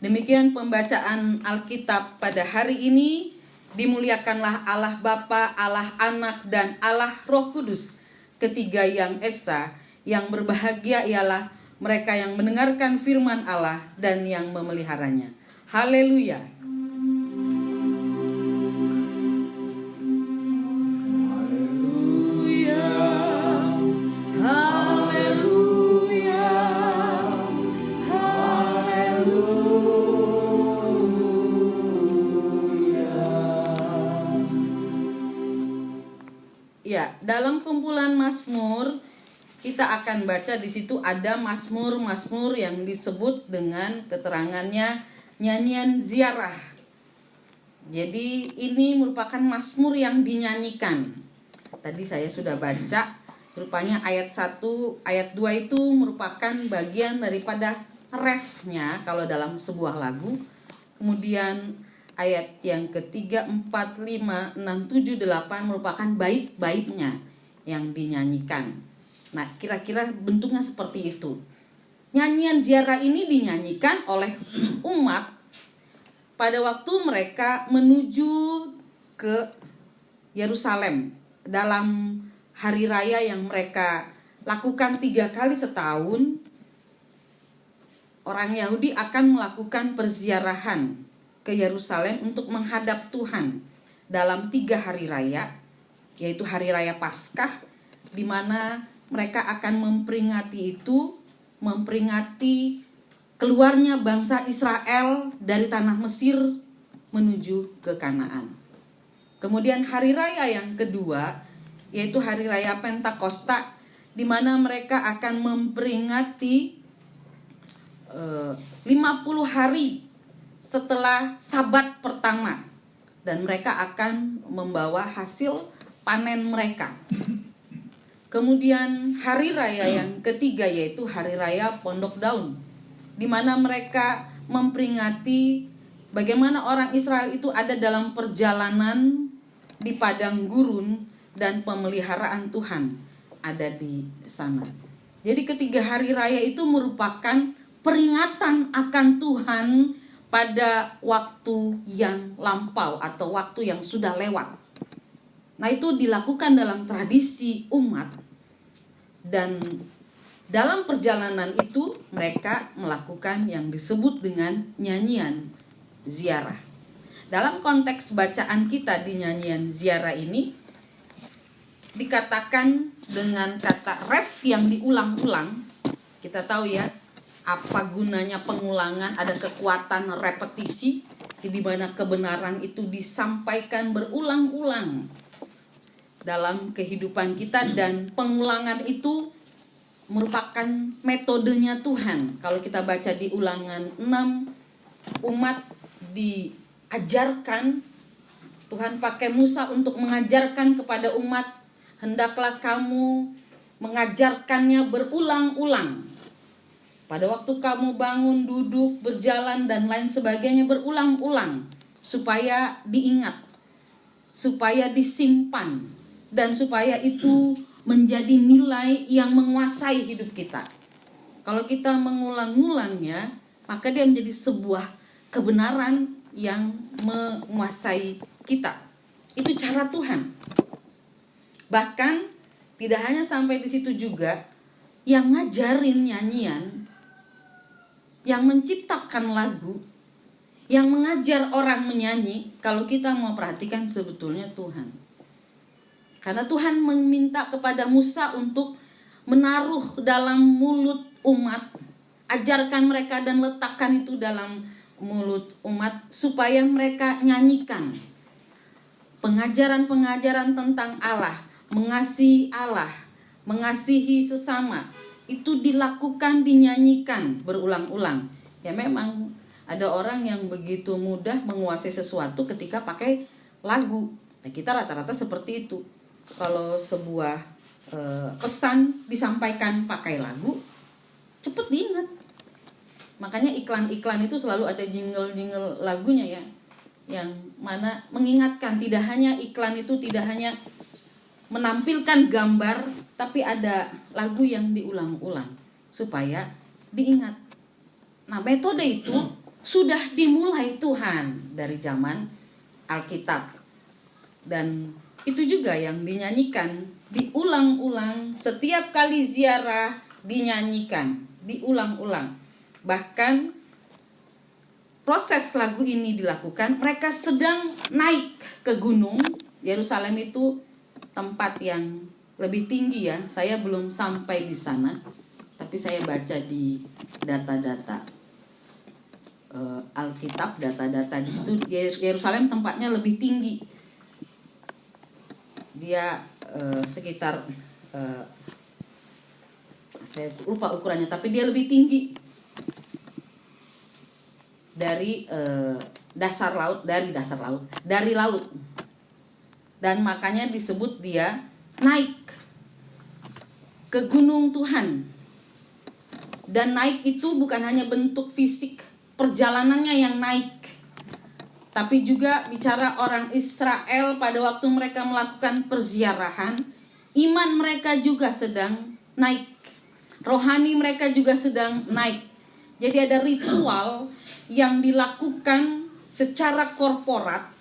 Demikian pembacaan Alkitab pada hari ini. Dimuliakanlah Allah Bapa, Allah Anak, dan Allah Roh Kudus, ketiga yang esa. Yang berbahagia ialah mereka yang mendengarkan firman Allah dan yang memeliharanya. Haleluya. Ya, dalam kumpulan Mazmur kita akan baca di situ ada Mazmur-Mazmur yang disebut dengan keterangannya nyanyian ziarah. Jadi ini merupakan Mazmur yang dinyanyikan. Tadi saya sudah baca, rupanya ayat 1, ayat 2 itu merupakan bagian daripada refnya kalau dalam sebuah lagu. Kemudian ayat yang ketiga, 4, 5, 6, 7, 8 merupakan bait-baitnya yang dinyanyikan. Nah, kira-kira bentuknya seperti itu. Nyanyian ziarah ini dinyanyikan oleh umat pada waktu mereka menuju ke Yerusalem dalam hari raya yang mereka lakukan 3 kali setahun. Orang Yahudi akan melakukan perziarahan ke Yerusalem untuk menghadap Tuhan dalam 3 hari raya, yaitu hari raya Paskah, di mana mereka akan memperingati keluarnya bangsa Israel dari tanah Mesir menuju ke Kanaan. Kemudian hari raya yang kedua, yaitu hari raya Pentakosta, di mana mereka akan memperingati 50 hari setelah Sabat pertama, dan mereka akan membawa hasil panen mereka. Kemudian hari raya yang ketiga yaitu hari raya Pondok Daun, di mana mereka memperingati bagaimana orang Israel itu ada dalam perjalanan di padang gurun dan pemeliharaan Tuhan ada di sana. Jadi ketiga hari raya itu merupakan peringatan akan Tuhan pada waktu yang lampau atau waktu yang sudah lewat. Nah, itu dilakukan dalam tradisi umat, dan dalam perjalanan itu mereka melakukan yang disebut dengan nyanyian ziarah. Dalam konteks bacaan kita di nyanyian ziarah ini dikatakan dengan kata ref yang diulang-ulang. Kita tahu ya, apa gunanya pengulangan, ada kekuatan repetisi di mana kebenaran itu disampaikan berulang-ulang dalam kehidupan kita, dan pengulangan itu merupakan metodenya Tuhan. Kalau kita baca di Ulangan 6, umat diajarkan, Tuhan pakai Musa untuk mengajarkan kepada umat, hendaklah kamu mengajarkannya berulang-ulang. Pada waktu kamu bangun, duduk, berjalan, dan lain sebagainya berulang-ulang. Supaya diingat, supaya disimpan, dan supaya itu menjadi nilai yang menguasai hidup kita. Kalau kita mengulang-ulangnya, maka dia menjadi sebuah kebenaran yang menguasai kita. Itu cara Tuhan. Bahkan tidak hanya sampai di situ juga, yang ngajarin nyanyian, yang menciptakan lagu, yang mengajar orang menyanyi, kalau kita mau perhatikan sebetulnya Tuhan. Karena Tuhan meminta kepada Musa untuk menaruh dalam mulut umat, ajarkan mereka dan letakkan itu dalam mulut umat supaya mereka nyanyikan pengajaran-pengajaran tentang Allah, mengasihi sesama. Itu dilakukan, dinyanyikan berulang-ulang. Ya memang ada orang yang begitu mudah menguasai sesuatu ketika pakai lagu. Nah, kita rata-rata seperti itu. Kalau sebuah pesan disampaikan pakai lagu, cepet diingat. Makanya iklan-iklan itu selalu ada jingle-jingle lagunya ya, yang mana mengingatkan. Tidak hanya iklan itu tidak hanya menampilkan gambar, tapi ada lagu yang diulang-ulang supaya diingat. Nah, metode itu sudah dimulai Tuhan dari zaman Alkitab. Dan itu juga yang dinyanyikan, diulang-ulang, setiap kali ziarah dinyanyikan, diulang-ulang. Bahkan proses lagu ini dilakukan, mereka sedang naik ke gunung. Yerusalem itu tempat yang lebih tinggi ya. Saya belum sampai di sana, tapi saya baca di data-data Alkitab, data-data di situ Yerusalem tempatnya lebih tinggi. Dia sekitar saya lupa ukurannya, tapi dia lebih tinggi dari dasar laut, dari laut. Dan makanya disebut dia naik ke gunung Tuhan. Dan naik itu bukan hanya bentuk fisik perjalanannya yang naik, tapi juga bicara orang Israel pada waktu mereka melakukan perziarahan, iman mereka juga sedang naik, rohani mereka juga sedang naik. Jadi ada ritual yang dilakukan secara korporat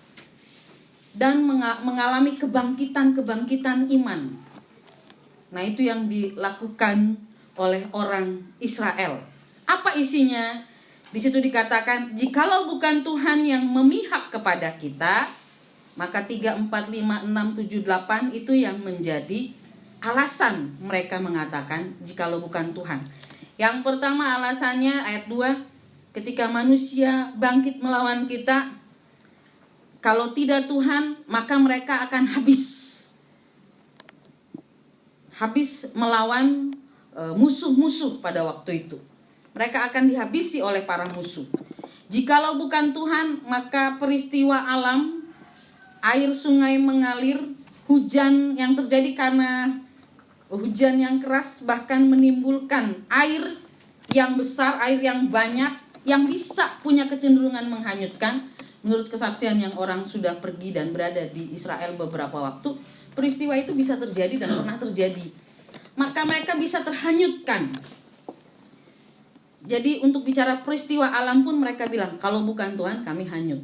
dan mengalami kebangkitan iman. Nah, itu yang dilakukan oleh orang Israel. Apa isinya? Di situ dikatakan, jikalau bukan Tuhan yang memihak kepada kita, maka 3, 4, 5, 6, 7, 8 itu yang menjadi alasan mereka mengatakan jikalau bukan Tuhan. Yang pertama alasannya ayat 2, ketika manusia bangkit melawan kita, kalau tidak Tuhan, maka mereka akan habis melawan musuh-musuh pada waktu itu. Mereka akan dihabisi oleh para musuh. Jikalau bukan Tuhan, maka peristiwa alam, air sungai mengalir, hujan yang terjadi karena hujan yang keras bahkan menimbulkan air yang besar, air yang banyak, yang bisa punya kecenderungan menghanyutkan. Menurut kesaksian yang orang sudah pergi dan berada di Israel beberapa waktu, peristiwa itu bisa terjadi dan pernah terjadi. Maka mereka bisa terhanyutkan. Jadi untuk bicara peristiwa alam pun mereka bilang, kalau bukan Tuhan kami hanyut.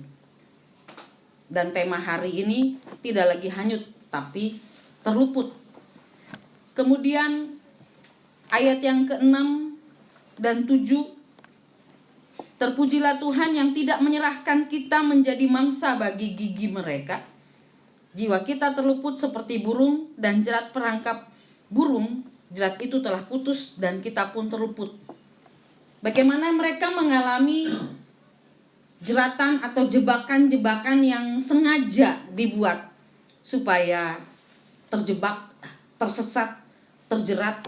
Dan tema hari ini tidak lagi hanyut, tapi terluput. Kemudian ayat yang ke-6 dan 7, terpujilah Tuhan yang tidak menyerahkan kita menjadi mangsa bagi gigi mereka. Jiwa kita terluput seperti burung, dan jerat perangkap burung, jerat itu telah putus dan kita pun terluput. Bagaimana mereka mengalami jeratan atau jebakan-jebakan yang sengaja dibuat supaya terjebak, tersesat, terjerat,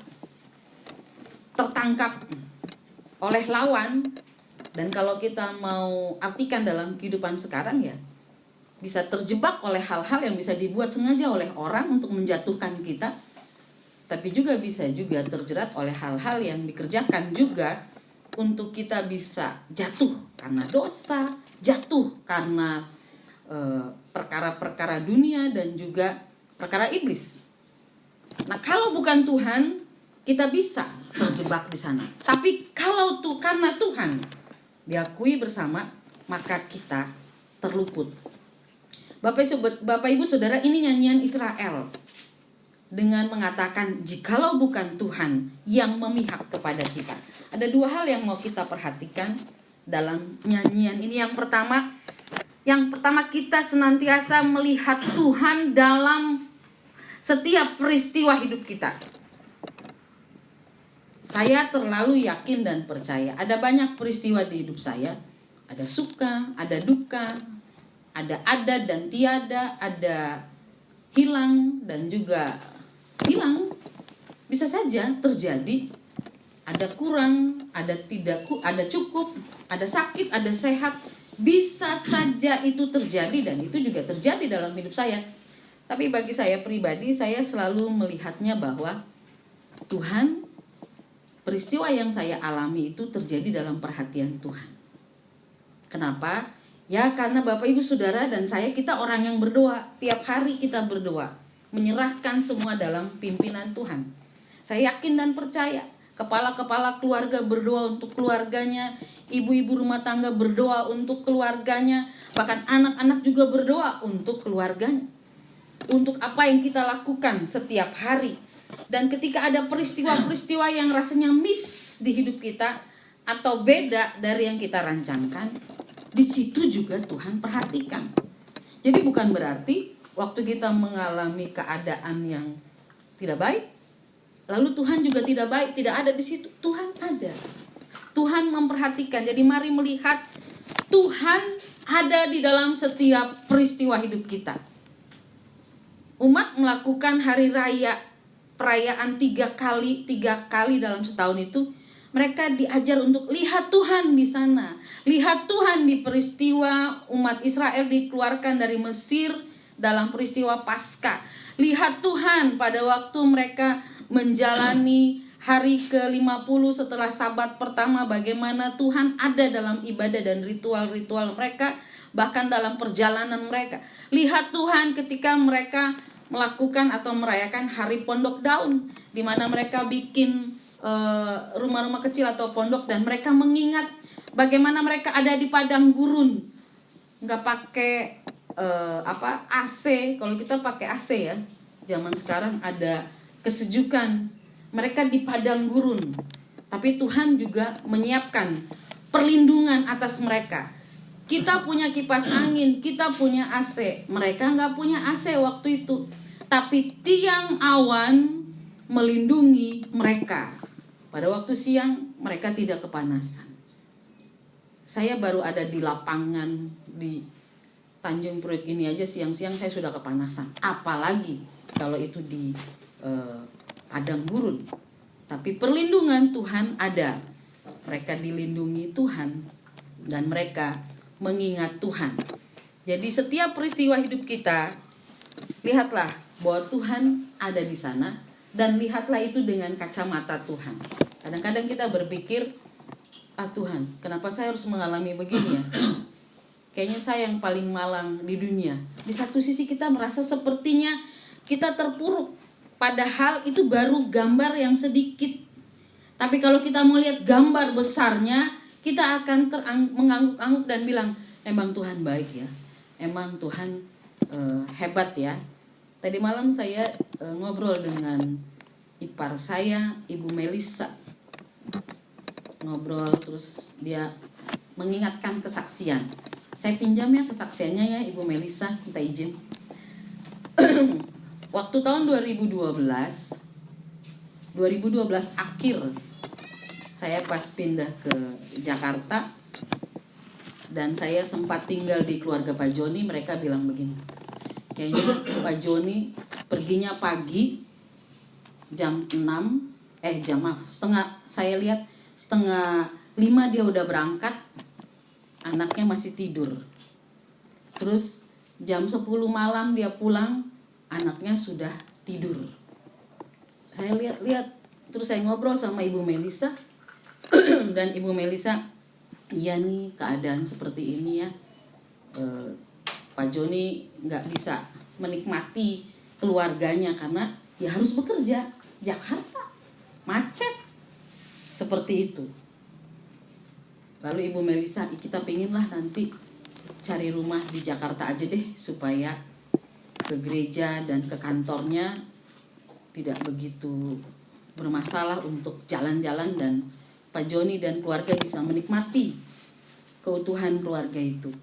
tertangkap oleh lawan. Dan kalau kita mau artikan dalam kehidupan sekarang ya, bisa terjebak oleh hal-hal yang bisa dibuat sengaja oleh orang untuk menjatuhkan kita. Tapi juga bisa juga terjerat oleh hal-hal yang dikerjakan juga untuk kita bisa jatuh karena dosa, jatuh karena perkara-perkara dunia dan juga perkara iblis. Nah, kalau bukan Tuhan, kita bisa terjebak di sana. Tapi kalau karena Tuhan diakui bersama, maka kita terluput. Bapak Ibu Saudara, ini nyanyian Israel dengan mengatakan jikalau bukan Tuhan yang memihak kepada kita. Ada dua hal yang mau kita perhatikan dalam nyanyian ini. Yang pertama kita senantiasa melihat Tuhan dalam setiap peristiwa hidup kita. Saya terlalu yakin dan percaya ada banyak peristiwa di hidup saya. Ada suka, ada duka, ada dan tiada, ada hilang dan juga hilang. Bisa saja terjadi. Ada kurang, ada tidak, ada cukup, ada sakit, ada sehat. Bisa saja itu terjadi dan itu juga terjadi dalam hidup saya. Tapi bagi saya pribadi, saya selalu melihatnya bahwa Tuhan, peristiwa yang saya alami itu terjadi dalam perhatian Tuhan. Kenapa? Ya karena Bapak Ibu Saudara dan saya, kita orang yang berdoa. Tiap hari kita berdoa, menyerahkan semua dalam pimpinan Tuhan. Saya yakin dan percaya, kepala-kepala keluarga berdoa untuk keluarganya, ibu-ibu rumah tangga berdoa untuk keluarganya, bahkan anak-anak juga berdoa untuk keluarganya. Untuk apa yang kita lakukan setiap hari. Dan ketika ada peristiwa-peristiwa yang rasanya miss di hidup kita atau beda dari yang kita rancangkan, di situ juga Tuhan perhatikan. Jadi bukan berarti waktu kita mengalami keadaan yang tidak baik, lalu Tuhan juga tidak baik, tidak ada di situ. Tuhan ada. Tuhan memperhatikan. Jadi mari melihat Tuhan ada di dalam setiap peristiwa hidup kita. Umat melakukan hari raya, perayaan 3 kali dalam setahun itu. Mereka diajar untuk lihat Tuhan di sana. Lihat Tuhan di peristiwa umat Israel dikeluarkan dari Mesir dalam peristiwa Paskah. Lihat Tuhan pada waktu mereka menjalani hari ke-50 setelah Sabat pertama, bagaimana Tuhan ada dalam ibadah dan ritual-ritual mereka, bahkan dalam perjalanan mereka. Lihat Tuhan ketika mereka melakukan atau merayakan hari Pondok Daun, di mana mereka bikin rumah-rumah kecil atau pondok, dan mereka mengingat bagaimana mereka ada di padang gurun, nggak pakai AC. Kalau kita pakai AC ya, zaman sekarang ada kesejukan. Mereka di padang gurun, tapi Tuhan juga menyiapkan perlindungan atas mereka. Kita punya kipas angin, kita punya AC. Mereka nggak punya AC waktu itu, tapi tiang awan melindungi mereka. Pada waktu siang mereka tidak kepanasan. Saya baru ada di lapangan di Tanjung Priok ini aja, siang-siang saya sudah kepanasan. Apalagi kalau itu di padang gurun. Tapi perlindungan Tuhan ada. Mereka dilindungi Tuhan dan mereka mengingat Tuhan. Jadi setiap peristiwa hidup kita, lihatlah bahwa Tuhan ada di sana, dan lihatlah itu dengan kacamata Tuhan. Kadang-kadang kita berpikir, Tuhan, kenapa saya harus mengalami begini ya? Kayaknya saya yang paling malang di dunia. Di satu sisi kita merasa sepertinya kita terpuruk, padahal itu baru gambar yang sedikit. Tapi kalau kita mau lihat gambar besarnya, kita akan mengangguk-angguk dan bilang, emang Tuhan baik ya, emang Tuhan hebat ya. Tadi malam saya ngobrol dengan ipar saya, Ibu Melisa. Ngobrol terus dia mengingatkan kesaksian. Saya pinjam ya kesaksiannya ya Ibu Melisa, minta izin. Waktu tahun 2012 akhir, saya pas pindah ke Jakarta dan saya sempat tinggal di keluarga Pak Joni. Mereka bilang begini, kayaknya Pak Joni perginya pagi jam 6, saya lihat setengah 5 dia udah berangkat, anaknya masih tidur. Terus jam 10 malam dia pulang, anaknya sudah tidur. Saya lihat, terus saya ngobrol sama Ibu Melisa. Dan Ibu Melisa, iya nih keadaan seperti ini ya, Pak Joni gak bisa menikmati keluarganya karena ya harus bekerja. Jakarta macet seperti itu. Lalu Ibu Melisa, kita pengenlah nanti cari rumah di Jakarta aja deh, supaya ke gereja dan ke kantornya tidak begitu bermasalah untuk jalan-jalan, dan Pak Joni dan keluarga bisa menikmati keutuhan keluarga itu.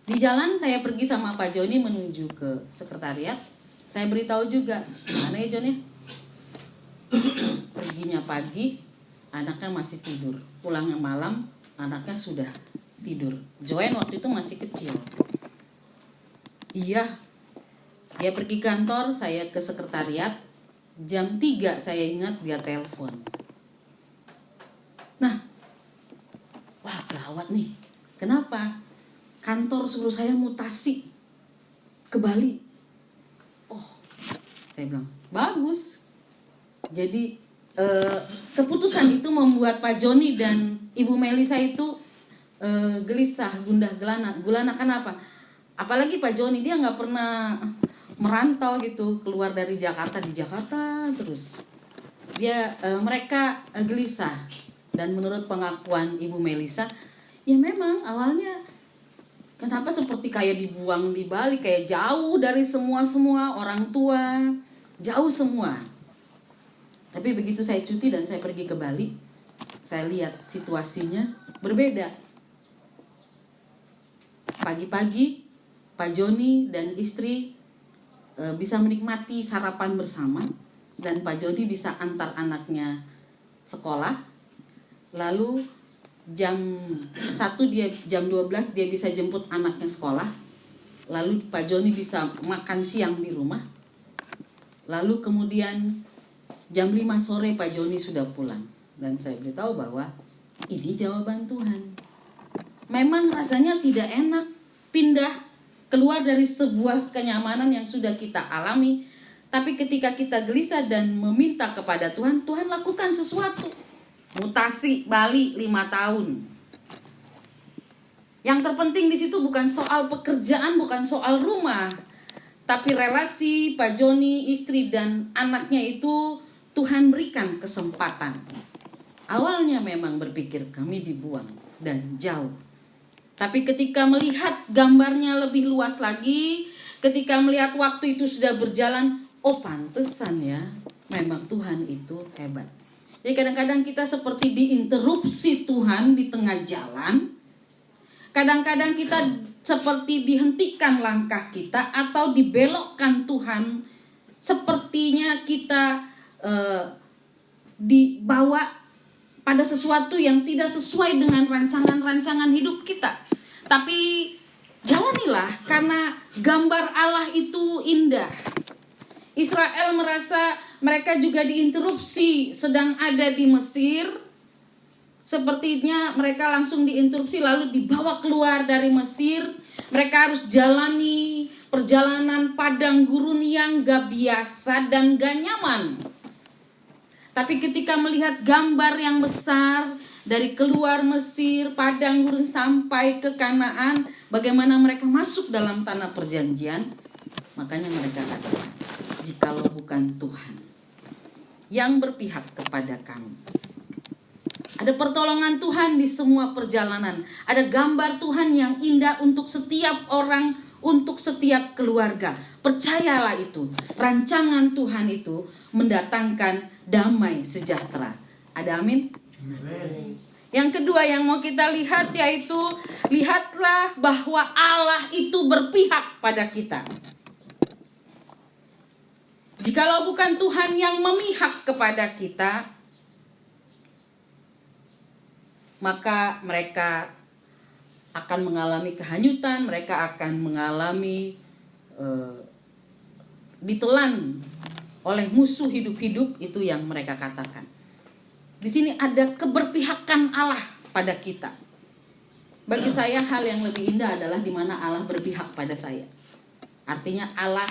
Di jalan saya pergi sama Pak Joni menuju ke sekretariat. Saya beritahu juga, mana ya Jon ya? Perginya pagi, anaknya masih tidur. Pulangnya malam, anaknya sudah tidur. Joen waktu itu masih kecil. Iya, dia pergi kantor, saya ke sekretariat. Jam 3 saya ingat dia telepon. Nah, wah gawat nih. Kenapa? Kantor suruh saya mutasi ke Bali. Saya bilang, bagus. Jadi keputusan itu membuat Pak Joni dan Ibu Melisa itu gelisah, gundah gulana. Kenapa? Apalagi Pak Joni, dia nggak pernah merantau gitu, keluar dari Jakarta, di Jakarta terus. mereka gelisah. Dan menurut pengakuan Ibu Melisa, ya memang awalnya kenapa seperti kayak dibuang di Bali, kayak jauh dari semua orang tua, jauh semua. Tapi begitu saya cuti dan saya pergi ke Bali, saya lihat situasinya berbeda. Pagi-pagi Pak Joni dan istri bisa menikmati sarapan bersama, dan Pak Joni bisa antar anaknya sekolah. Lalu jam 12 dia bisa jemput anaknya sekolah. Lalu Pak Joni bisa makan siang di rumah. Lalu kemudian jam 5 sore Pak Joni sudah pulang. Dan saya beritahu bahwa ini jawaban Tuhan. Memang rasanya tidak enak pindah keluar dari sebuah kenyamanan yang sudah kita alami. Tapi ketika kita gelisah dan meminta kepada Tuhan, Tuhan lakukan sesuatu. Mutasi Bali 5 tahun. Yang terpenting di situ bukan soal pekerjaan, bukan soal rumah, tapi relasi Pak Joni, istri dan anaknya itu Tuhan berikan kesempatan. Awalnya memang berpikir kami dibuang dan jauh. Tapi ketika melihat gambarnya lebih luas lagi, ketika melihat waktu itu sudah berjalan, oh pantesan ya, memang Tuhan itu hebat. Jadi kadang-kadang kita seperti diinterupsi Tuhan di tengah jalan. Kadang-kadang kita seperti dihentikan langkah kita atau dibelokkan Tuhan. Sepertinya kita dibawa pada sesuatu yang tidak sesuai dengan rancangan-rancangan hidup kita. Tapi jalanilah karena gambar Allah itu indah. Israel merasa mereka juga diinterupsi sedang ada di Mesir. Sepertinya mereka langsung diinterupsi lalu dibawa keluar dari Mesir. Mereka harus jalani perjalanan padang gurun yang gak biasa dan gak nyaman. Tapi ketika melihat gambar yang besar dari keluar Mesir, padang gurun sampai ke Kanaan, bagaimana mereka masuk dalam tanah perjanjian, makanya mereka katakan, jikalau bukan Tuhan yang berpihak kepada kami. Ada pertolongan Tuhan di semua perjalanan. Ada gambar Tuhan yang indah untuk setiap orang, untuk setiap keluarga. Percayalah itu. Rancangan Tuhan itu mendatangkan damai sejahtera. Ada amin? Amin. Yang kedua yang mau kita lihat yaitu, lihatlah bahwa Allah itu berpihak pada kita. Jikalau bukan Tuhan yang memihak kepada kita, maka mereka akan mengalami kehanyutan, mereka akan mengalami ditelan oleh musuh hidup-hidup, itu yang mereka katakan. Di sini ada keberpihakan Allah pada kita. Bagi saya hal yang lebih indah adalah di mana Allah berpihak pada saya. Artinya Allah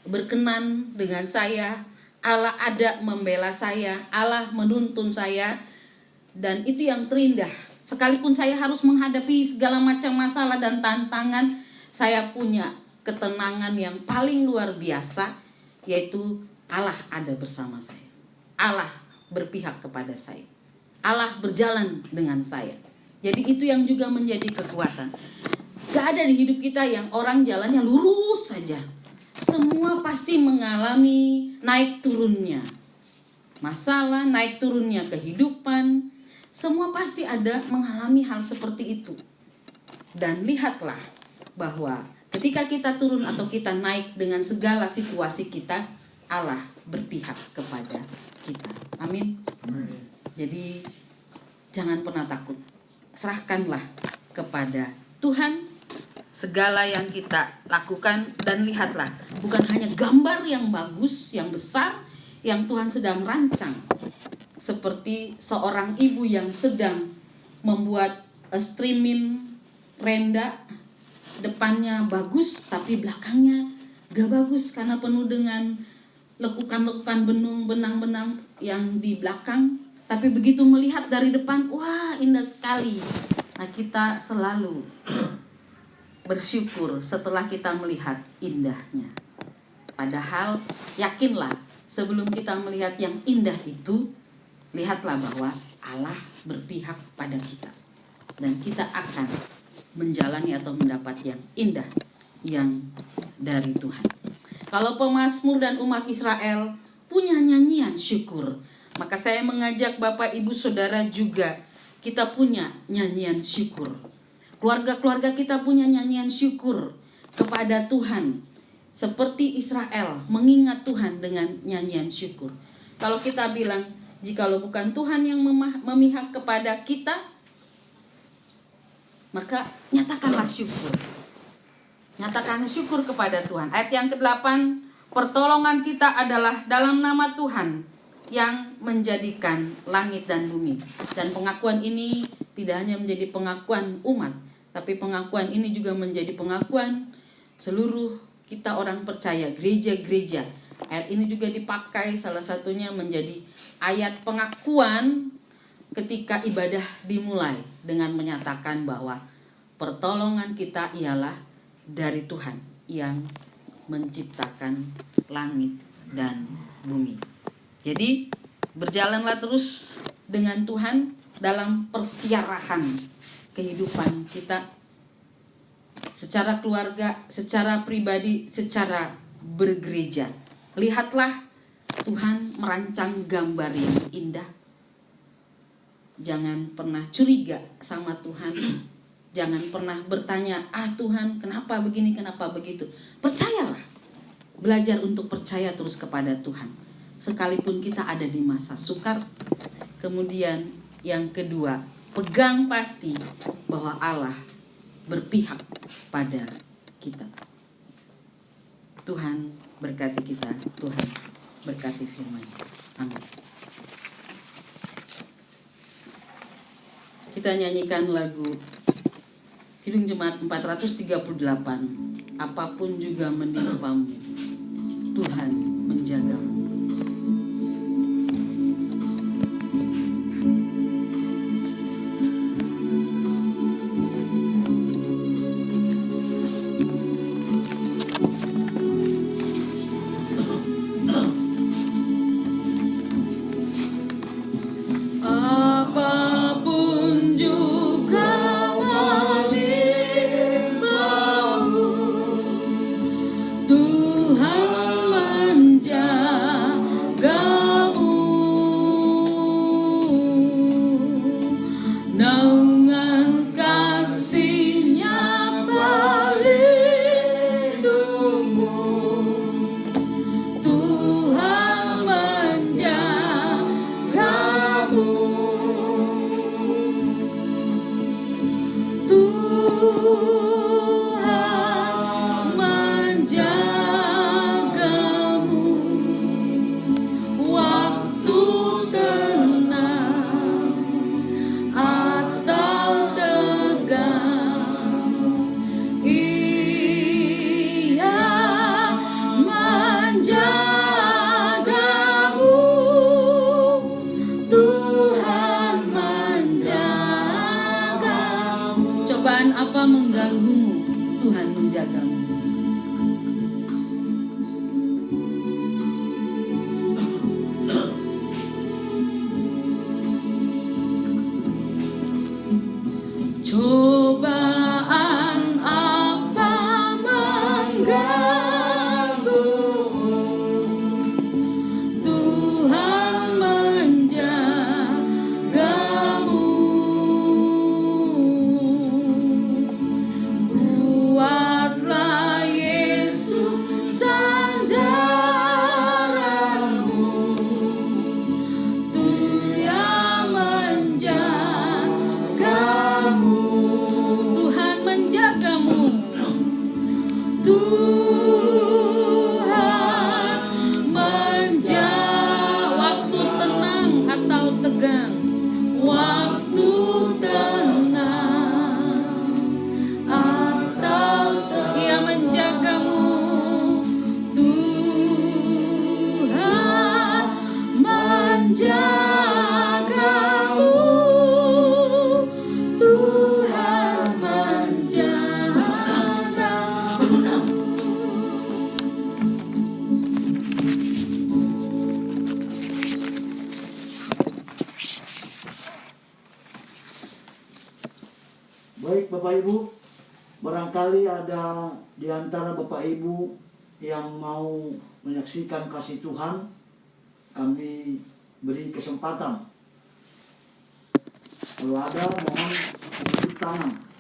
berkenan dengan saya, Allah ada membela saya, Allah menuntun saya, dan itu yang terindah. Sekalipun saya harus menghadapi segala macam masalah dan tantangan, saya punya ketenangan yang paling luar biasa, yaitu Allah ada bersama saya. Allah berpihak kepada saya. Allah berjalan dengan saya. Jadi itu yang juga menjadi kekuatan. Gak ada di hidup kita yang orang jalannya lurus saja. Semua pasti mengalami naik turunnya. Masalah, naik turunnya kehidupan. Semua pasti ada mengalami hal seperti itu. Dan lihatlah bahwa ketika kita turun atau kita naik dengan segala situasi kita, Allah berpihak kepada kita. Amin. Jadi jangan pernah takut. Serahkanlah kepada Tuhan segala yang kita lakukan, dan lihatlah, bukan hanya gambar yang bagus, yang besar, yang Tuhan sedang rancang. Seperti seorang ibu yang sedang membuat streaming renda, depannya bagus tapi belakangnya gak bagus karena penuh dengan lekukan-lekukan benang-benang yang di belakang. Tapi begitu melihat dari depan, wah indah sekali. Nah, kita selalu bersyukur setelah kita melihat indahnya. Padahal yakinlah sebelum kita melihat yang indah itu, lihatlah bahwa Allah berpihak pada kita. Dan kita akan menjalani atau mendapat yang indah yang dari Tuhan. Kalau pemazmur dan umat Israel punya nyanyian syukur, maka saya mengajak Bapak Ibu Saudara juga kita punya nyanyian syukur. Keluarga-keluarga kita punya nyanyian syukur kepada Tuhan. Seperti Israel mengingat Tuhan dengan nyanyian syukur. Kalau kita bilang, jikalau bukan Tuhan yang memihak kepada kita, maka nyatakanlah syukur. Nyatakan syukur kepada Tuhan. Ayat yang ke-8, pertolongan kita adalah dalam nama Tuhan yang menjadikan langit dan bumi. Dan pengakuan ini tidak hanya menjadi pengakuan umat, tapi pengakuan ini juga menjadi pengakuan seluruh kita orang percaya, gereja-gereja. Ayat ini juga dipakai salah satunya menjadi ayat pengakuan ketika ibadah dimulai dengan menyatakan bahwa pertolongan kita ialah dari Tuhan yang menciptakan langit dan bumi. Jadi berjalanlah terus dengan Tuhan dalam persiarahan kehidupan kita secara keluarga, secara pribadi, secara bergereja. Lihatlah Tuhan merancang gambar yang indah. Jangan pernah curiga sama Tuhan. Jangan pernah bertanya, Tuhan kenapa begini, kenapa begitu. Percayalah. Belajar untuk percaya terus kepada Tuhan. Sekalipun kita ada di masa sukar. Kemudian yang kedua, pegang pasti bahwa Allah berpihak pada kita. Tuhan berkati kita, Tuhan berkati firman. Amin. Kita nyanyikan lagu Kidung Jemaat 438. Apapun juga menimpamu, Tuhan menjagamu. Apa mengganggumu, Tuhan menjagamu. Cobaan apa mengganggumu, Tuhan menjagamu. Buatlah Yesus sandaramu, Dia menjagamu. Baik Bapak Ibu, barangkali ada di antara Bapak Ibu yang mau menyaksikan kasih Tuhan, kami beri kesempatan. Kalau ada, mohon tepuk tangan.